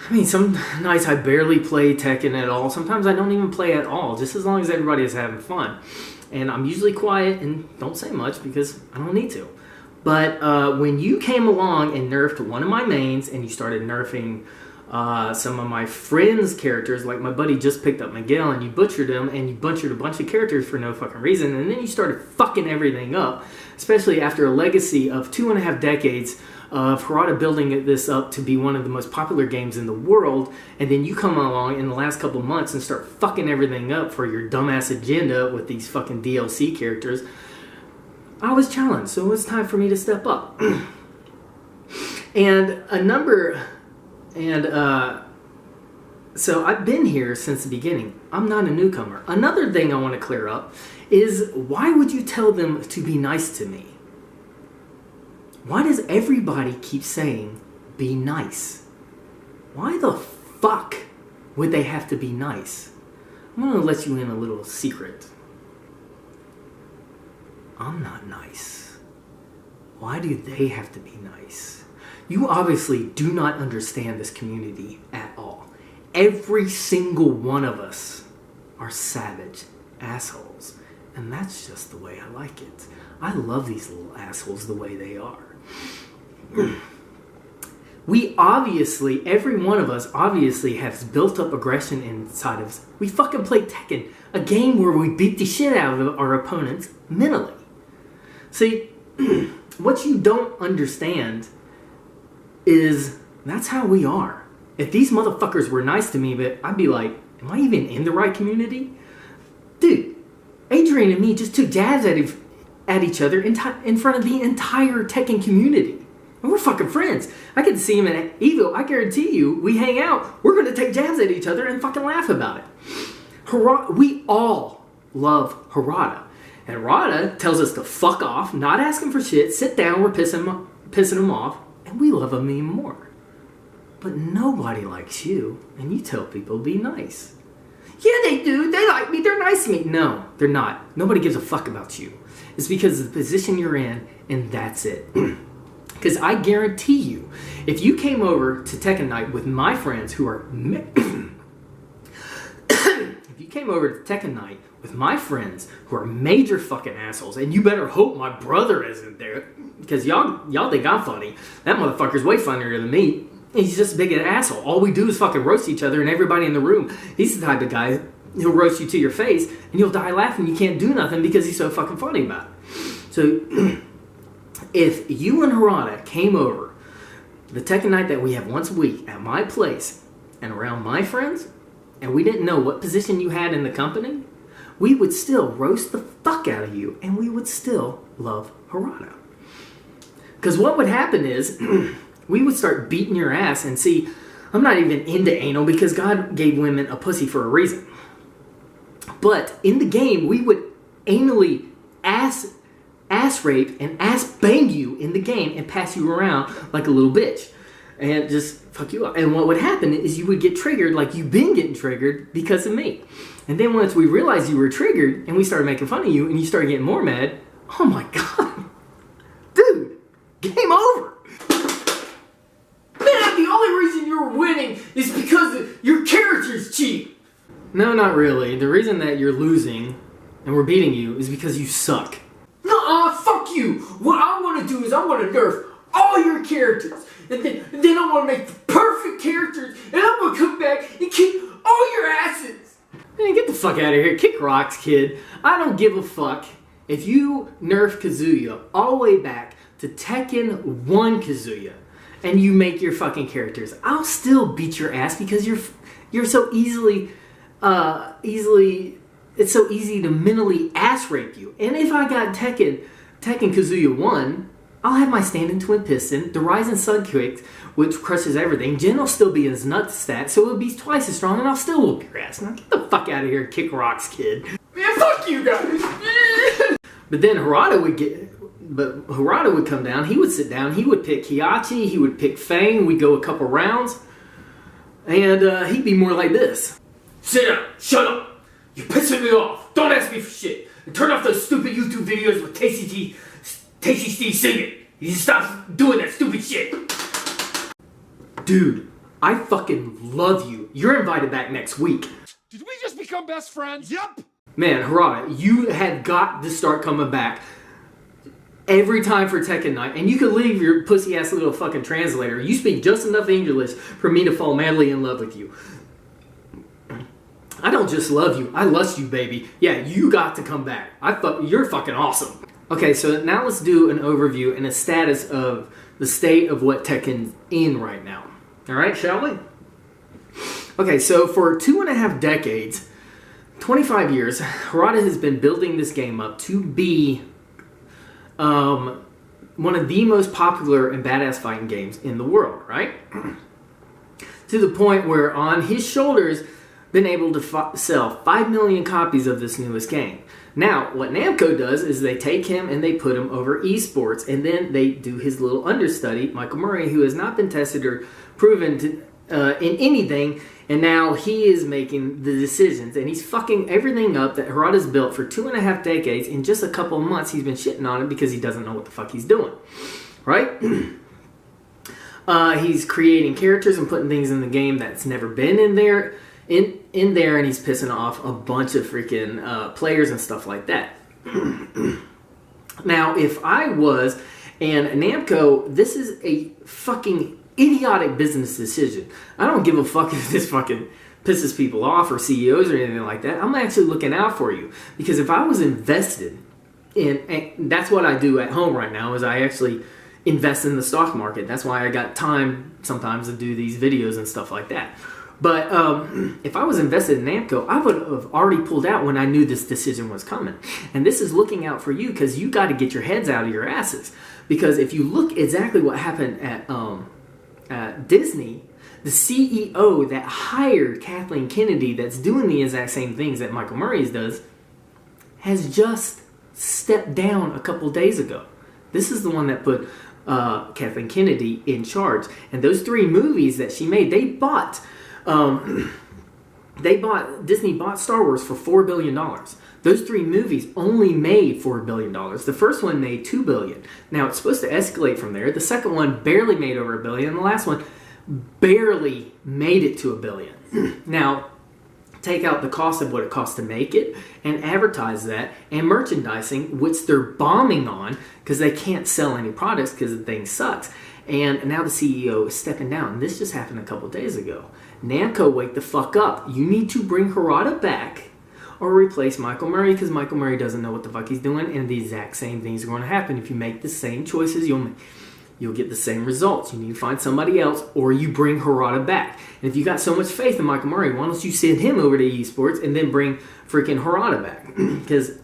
[SPEAKER 1] I mean, some nights I barely play Tekken at all. Sometimes I don't even play at all, just as long as everybody is having fun. And I'm usually quiet and don't say much because I don't need to. But when you came along and nerfed one of my mains and you started nerfing some of my friends' characters, like my buddy just picked up Miguel, and you butchered him and you butchered a bunch of characters for no fucking reason, and then you started fucking everything up, especially after a legacy of 2.5 decades of Harada building this up to be one of the most popular games in the world, and then you come along in the last couple months and start fucking everything up for your dumbass agenda with these fucking DLC characters. I was challenged, so it was time for me to step up. So I've been here since the beginning. I'm not a newcomer. Another thing I want to clear up is, why would you tell them to be nice to me? Why does everybody keep saying, be nice? Why the fuck would they have to be nice? I'm going to let you in a little secret. I'm not nice. Why do they have to be nice? You obviously do not understand this community at all. Every single one of us are savage assholes. And that's just the way I like it. I love these little assholes the way they are. We obviously, every one of us obviously has built up aggression inside of us. We fucking play Tekken, a game where we beat the shit out of our opponents mentally. See, what you don't understand is that's how we are. If these motherfuckers were nice to me, but I'd be like, am I even in the right community? Dude, Adrian and me just took jabs at each other in front of the entire Tekken community. And we're fucking friends. I get to see him at Evo. I guarantee you, we hang out, we're going to take jabs at each other and fucking laugh about it. We all love Harada. And Harada tells us to fuck off, not ask him for shit, sit down, we're pissing him off, and we love him even more. But nobody likes you, and you tell people to be nice. Yeah, they do. They like me. They're nice to me. No, they're not. Nobody gives a fuck about you. It's because of the position you're in, and that's it. Because I guarantee you, if you came over to Tekken Night with my friends who are... if you came over to Tekken Night with my friends who are major fucking assholes, and you better hope my brother isn't there, because y'all think I'm funny. That motherfucker's way funnier than me. He's just a big asshole. All we do is fucking roast each other and everybody in the room. He's the type of guy who'll roast you to your face and you'll die laughing. You can't do nothing because he's so fucking funny about it. So, if you and Harada came over the Tekken Night that we have once a week at my place and around my friends, and we didn't know what position you had in the company, we would still roast the fuck out of you and we would still love Harada. Because what would happen is... we would start beating your ass and see, I'm not even into anal because God gave women a pussy for a reason. But in the game, we would anally ass rape and ass bang you in the game and pass you around like a little bitch. And just fuck you up. And what would happen is you would get triggered like you've been getting triggered because of me. And then once we realized you were triggered and we started making fun of you and you started getting more mad, oh my God. Dude, game over. Man, the only reason you're winning is because your character's cheap. No, not really. The reason that you're losing and we're beating you is because you suck. Nuh-uh, fuck you. What I want to do is I want to nerf all your characters. And then I want to make the perfect characters. And I'm going to come back and kick all your asses. Man, get the fuck out of here. Kick rocks, kid. I don't give a fuck if you nerf Kazuya all the way back to Tekken 1 Kazuya. And you make your fucking characters. I'll still beat your ass because you're so easily, it's so easy to mentally ass rape you. And if I got Tekken Kazuya 1, I'll have my standing twin piston, the Rising Sun Kick, which crushes everything. Jin will still be in his nut stat, so it'll be twice as strong, and I'll still whoop your ass. Now get the fuck out of here and kick rocks, kid. Man, fuck you guys. But then Harada would come down, he would sit down, he would pick Heihachi, he would pick Fang, we'd go a couple rounds, and he'd be more like this. Sit down, shut up, you're pissing me off, don't ask me for shit, and turn off those stupid YouTube videos with Tasty Steve singing. You just stop doing that stupid shit. Dude, I fucking love you. You're invited back next week.
[SPEAKER 6] Did we just become best friends? Yup.
[SPEAKER 1] Man, Harada, you had got to start coming back every time for Tekken Night, and you could leave your pussy-ass little fucking translator. You speak just enough English for me to fall madly in love with you. I don't just love you, I lust you, baby. Yeah, you got to come back. You're fucking awesome. Okay, so now let's do an overview and a status of the state of what Tekken's in right now. Alright, shall we? Okay, so for 2.5 decades, 25 years, Harada has been building this game up to be one of the most popular and badass fighting games in the world, right? To the point where on his shoulders, been able to sell 5 million copies of this newest game. Now, what Namco does is they take him and they put him over esports, and then they do his little understudy, Michael Murray, who has not been tested or proven to, in anything, and now he is making the decisions, and he's fucking everything up that Harada's built for 2.5 decades. In just a couple of months, he's been shitting on it because he doesn't know what the fuck he's doing, right? He's creating characters and putting things in the game that's never been in there, and he's pissing off a bunch of freaking players and stuff like that. Now, if I was, and Namco, this is a fucking idiotic business decision. I don't give a fuck if this fucking pisses people off or CEOs or anything like that. I'm actually looking out for you. Because if I was invested in, and that's what I do at home right now, is I actually invest in the stock market. That's why I got time sometimes to do these videos and stuff like that. But if I was invested in Namco, I would have already pulled out when I knew this decision was coming. And this is looking out for you because you got to get your heads out of your asses. Because if you look exactly what happened at Disney, the CEO that hired Kathleen Kennedy, that's doing the exact same things that Michael Murray does, has just stepped down a couple days ago. This is the one that put Kathleen Kennedy in charge. And those 3 movies that she made, Disney bought Star Wars for $4 billion. Those 3 movies only made $4 billion. The first one made $2 billion. Now, it's supposed to escalate from there. The second one barely made over $1 billion. And the last one barely made it to $1 billion. Now, take out the cost of what it costs to make it and advertise that and merchandising, which they're bombing on because they can't sell any products because the thing sucks. And now the CEO is stepping down. This just happened a couple days ago. Namco, wake the fuck up. You need to bring Harada back or replace Michael Murray because Michael Murray doesn't know what the fuck he's doing, and the exact same things are going to happen. If you make the same choices, you'll get the same results. You need to find somebody else or you bring Harada back. And if you got so much faith in Michael Murray, why don't you send him over to esports and then bring freaking Harada back? Because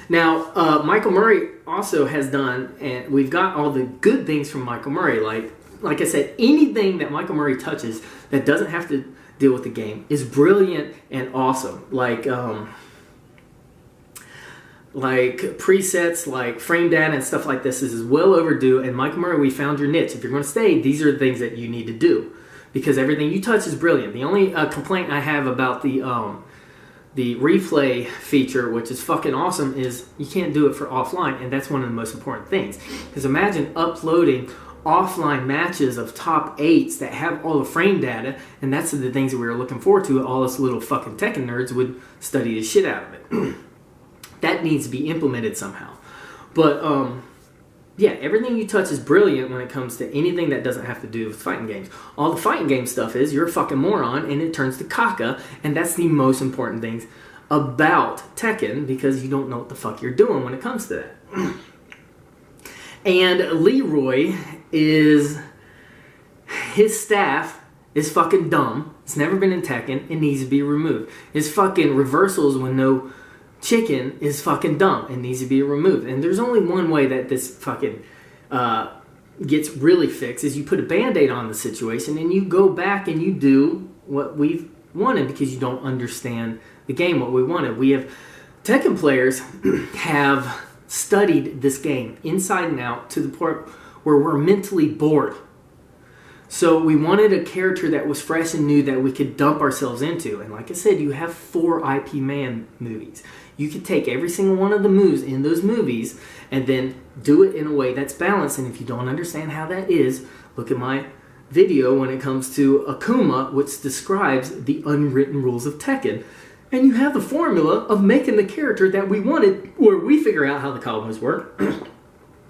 [SPEAKER 1] now, Michael Murray also has done, and we've got all the good things from Michael Murray. Like I said, anything that Michael Murray touches that doesn't have to deal with the game is brilliant and awesome. Like presets, like frame data and stuff like this is well overdue. And Michael Murray, we found your niche. If you're going to stay, these are the things that you need to do because everything you touch is brilliant. The only complaint I have about the replay feature, which is fucking awesome, is you can't do it for offline, and that's one of the most important things. Because imagine uploading offline matches of top 8s that have all the frame data, and that's the things that we were looking forward to. All us little fucking Tekken nerds would study the shit out of it. That needs to be implemented somehow. But yeah, everything you touch is brilliant when it comes to anything that doesn't have to do with fighting games. All the fighting game stuff is you're a fucking moron and it turns to caca, and that's the most important things about Tekken because you don't know what the fuck you're doing when it comes to that. And Leroy his staff is fucking dumb. It's never been in Tekken. It needs to be removed. His fucking reversals with no chicken is fucking dumb. It needs to be removed. And there's only one way that this fucking gets really fixed is you put a band-aid on the situation and you go back and you do what we've wanted because you don't understand the game, what we wanted. We have Tekken players have studied this game inside and out to the point where we're mentally bored. So we wanted a character that was fresh and new that we could dump ourselves into. And like I said, you have 4 IP Man movies. You could take every single one of the moves in those movies and then do it in a way that's balanced. And if you don't understand how that is, look at my video when it comes to Akuma, which describes the unwritten rules of Tekken. And you have the formula of making the character that we wanted, where we figure out how the combos work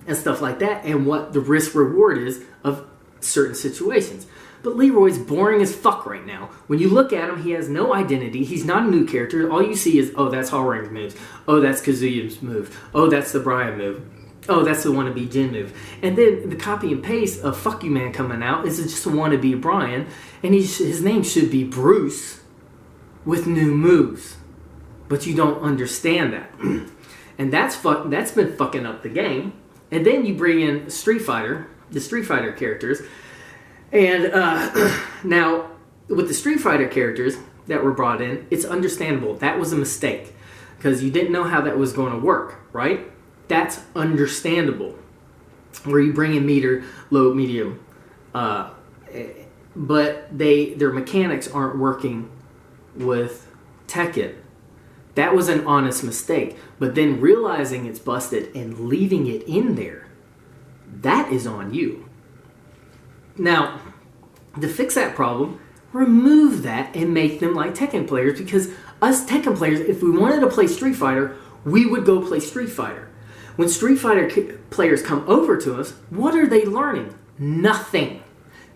[SPEAKER 1] and stuff like that, and what the risk-reward is of certain situations. But Leroy's boring as fuck right now. When you look at him, he has no identity. He's not a new character. All you see is, oh, that's Hallrang's moves. Oh, that's Kazuya's move. Oh, that's the Bryan move. Oh, that's the wannabe Jin move. And then the copy and paste of Fuck You Man coming out is just a wannabe Bryan, and his name should be Bruce with new moves. But you don't understand that. And that's been fucking up the game. And then you bring in the Street Fighter characters. And now, with the Street Fighter characters that were brought in, it's understandable. That was a mistake. Because you didn't know how that was going to work, right? That's understandable. Where you bring in meter, low, medium. But their mechanics aren't working with Tekken. That was an honest mistake. But then realizing it's busted and leaving it in there, that is on you. Now, to fix that problem, remove that and make them like Tekken players, because us Tekken players, if we wanted to play Street Fighter, we would go play Street Fighter. When Street Fighter players come over to us, what are they learning? Nothing.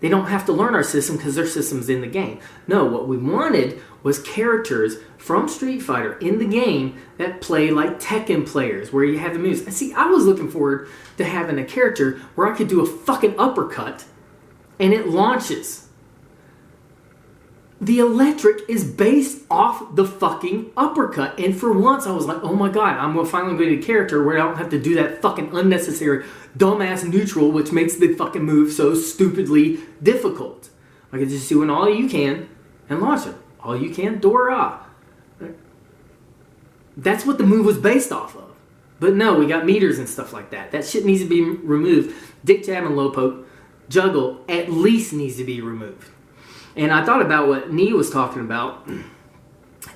[SPEAKER 1] They don't have to learn our system because their system's in the game. No, what we wanted was characters from Street Fighter in the game that play like Tekken players, where you have the moves. And see, I was looking forward to having a character where I could do a fucking uppercut and it launches. The electric is based off the fucking uppercut. And for once I was like, oh my god, I'm finally going to get a character where I don't have to do that fucking unnecessary dumbass neutral, which makes the fucking move so stupidly difficult. I can just do an all you can and launch it. All you can, Dora. That's what the move was based off of. But no, we got meters and stuff like that. That shit needs to be removed. Dick jab and low poke, juggle at least needs to be removed. And I thought about what Nee was talking about. And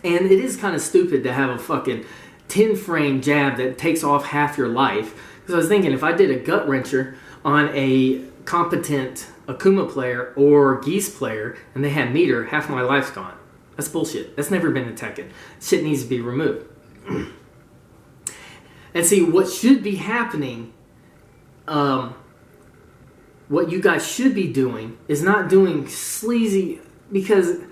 [SPEAKER 1] it is kind of stupid to have a fucking 10 frame jab that takes off half your life. Because I was thinking, if I did a gut wrencher on a competent Akuma player or Geese player and they had meter, half my life's gone. That's bullshit. That's never been in Tekken. Shit needs to be removed. And see, what should be happening, what you guys should be doing is not doing sleazy, because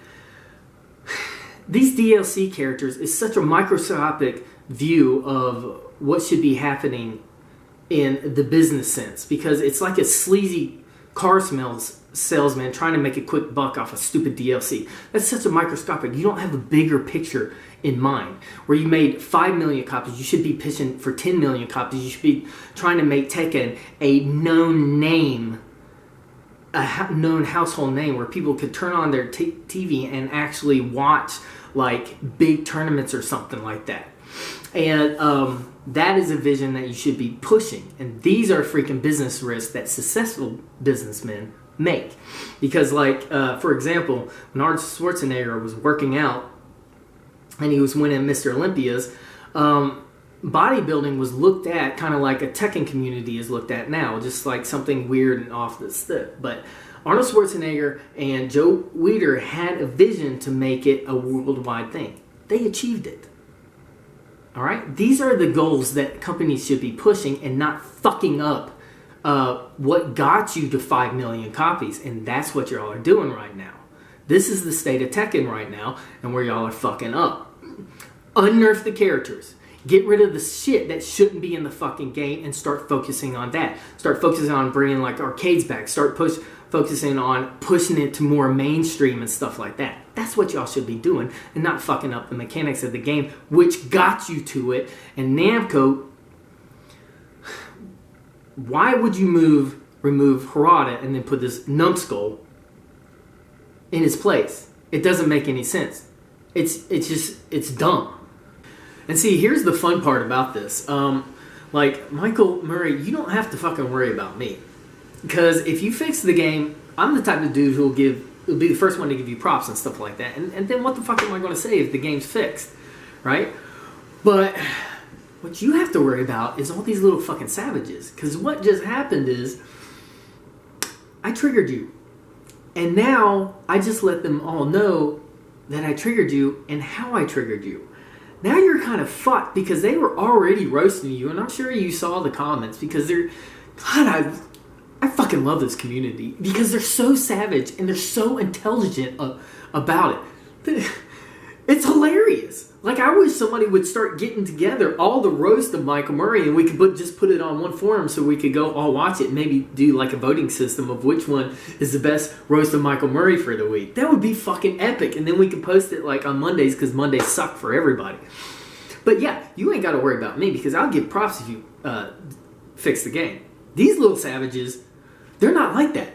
[SPEAKER 1] these DLC characters is such a microscopic view of what should be happening in the business sense, because it's like a sleazy car salesman trying to make a quick buck off a stupid DLC. That's such a microscopic. You don't have a bigger picture in mind. Where you made 5 million copies, you should be pitching for 10 million copies. You should be trying to make Tekken a known name, a known household name, where people could turn on their TV and actually watch like big tournaments or something like that. And that is a vision that you should be pushing. And these are freaking business risks that successful businessmen make. Because like, for example, when Arnold Schwarzenegger was working out and he was winning Mr. Olympias, bodybuilding was looked at kind of like a Tekken community is looked at now, just like something weird and off the stick. But Arnold Schwarzenegger and Joe Weider had a vision to make it a worldwide thing. They achieved it. All right? These are the goals that companies should be pushing and not fucking up what got you to 5 million copies. And that's what y'all are doing right now. This is the state of Tekken right now, and where y'all are fucking up. Unnerf the characters. Get rid of the shit that shouldn't be in the fucking game and start focusing on that. Start focusing on bringing like arcades back. Start focusing on pushing it to more mainstream and stuff like that. That's what y'all should be doing, and not fucking up the mechanics of the game, which got you to it. And Namco, why would you remove Harada and then put this numbskull in its place? It doesn't make any sense. It's dumb. And see, here's the fun part about this. Like, Michael Murray, you don't have to fucking worry about me. Because if you fix the game, I'm the type of dude who'll be the first one to give you props and stuff like that. And then what the fuck am I going to say if the game's fixed? Right? But what you have to worry about is all these little fucking savages. Because what just happened is, I triggered you. And now, I just let them all know that I triggered you and how I triggered you. Now you're kind of fucked because they were already roasting you, and I'm sure you saw the comments because they're... God, I fucking love this community because they're so savage and they're so intelligent about it. It's hilarious. Like, I wish somebody would start getting together all the roast of Michael Murray and we could just put it on one forum so we could go all watch it and maybe do like a voting system of which one is the best roast of Michael Murray for the week. That would be fucking epic. And then we could post it like on Mondays because Mondays suck for everybody. But yeah, you ain't got to worry about me because I'll give props if you fix the game. These little savages, they're not like that.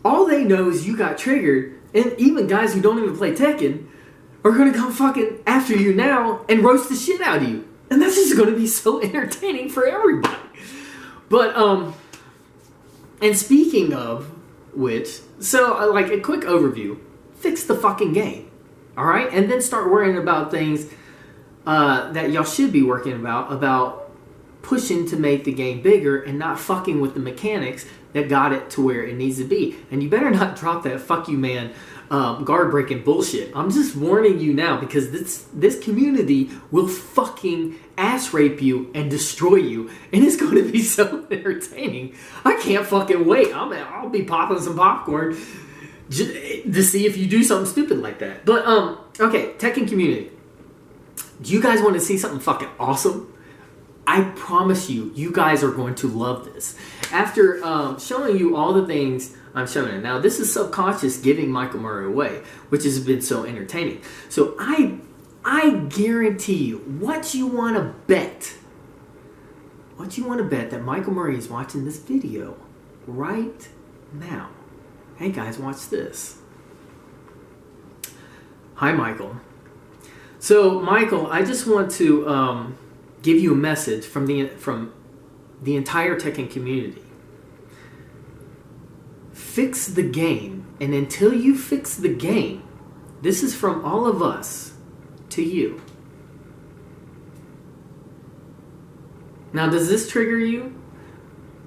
[SPEAKER 1] All they know is you got triggered, and even guys who don't even play Tekken are going to come fucking after you now and roast the shit out of you. And that's just going to be so entertaining for everybody. But, and speaking of which, so like a quick overview, fix the fucking game. Alright? And then start worrying about things that y'all should be working about pushing to make the game bigger and not fucking with the mechanics that got it to where it needs to be. And you better not drop that fuck you man guard breaking bullshit. I'm just warning you now because this community will fucking ass rape you and destroy you, and it's going to be so entertaining. I can't fucking wait. I'll be popping some popcorn to see if you do something stupid like that. But okay, Tekken community. Do you guys want to see something fucking awesome? I promise you, you guys are going to love this. After showing you all the things I'm showing you. Now, this is subconscious giving Michael Murray away, which has been so entertaining. So I guarantee you, what you want to bet that Michael Murray is watching this video right now. Hey guys, watch this. Hi, Michael. So, Michael, I just want to give you a message from the entire Tekken community. Fix the game, and until you fix the game, this is from all of us to you. Now, does this trigger you?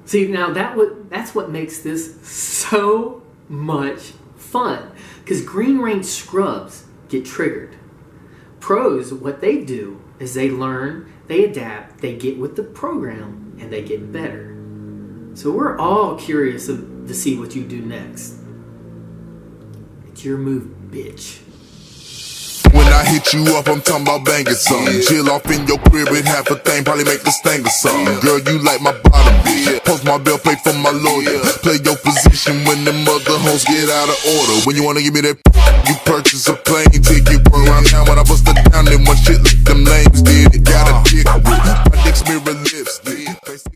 [SPEAKER 1] See, now that's what makes this so much fun, because Green Range scrubs get triggered. Pros, what they do is they learn, they adapt, they get with the program, and they get better. So we're all curious to see what you do next. It's your move, bitch.
[SPEAKER 8] When I hit you up, I'm talking about banging something. Chill off in your crib and half a thing, probably make the sting or something. Girl, you like my bottom, bitch. Post my bill, pay for my lawyer. Play your position when the mother hoes get out of order. When you wanna give me that, you purchase a plane ticket. Run around now when I bust it down, then one shit like them lames did it.